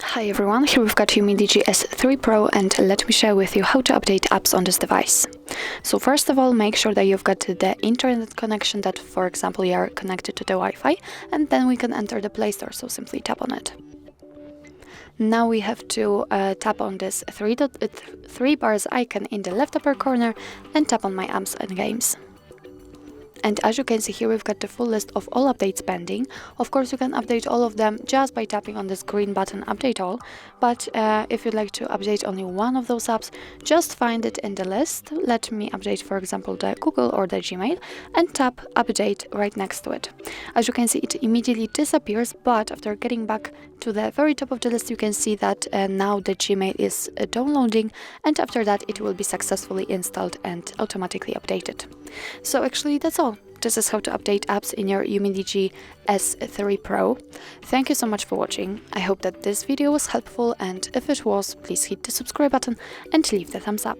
Hi everyone, here we've got UMIDIGI S3 Pro, and let me share with you how to update apps on this device. So first of all, make sure that you've got the internet connection, that for example you are connected to the Wi-Fi, and then we can enter the Play Store, so simply tap on it. Now we have to tap on this three bars icon in the left upper corner and tap on My Apps and Games. And as you can see here, we've got the full list of all updates pending. Of course, you can update all of them just by tapping on this green button, Update All. But if you'd like to update only one of those apps, just find it in the list. Let me update, for example, the Google or the Gmail, and tap Update right next to it. As you can see, it immediately disappears, but after getting back to the very top of the list, you can see that now the Gmail is downloading, and after that it will be successfully installed and automatically updated. So actually that's all. This is how to update apps in your UMIDIGI S3 Pro. Thank you so much for watching. I hope that this video was helpful, and if it was, please hit the subscribe button and leave the thumbs up.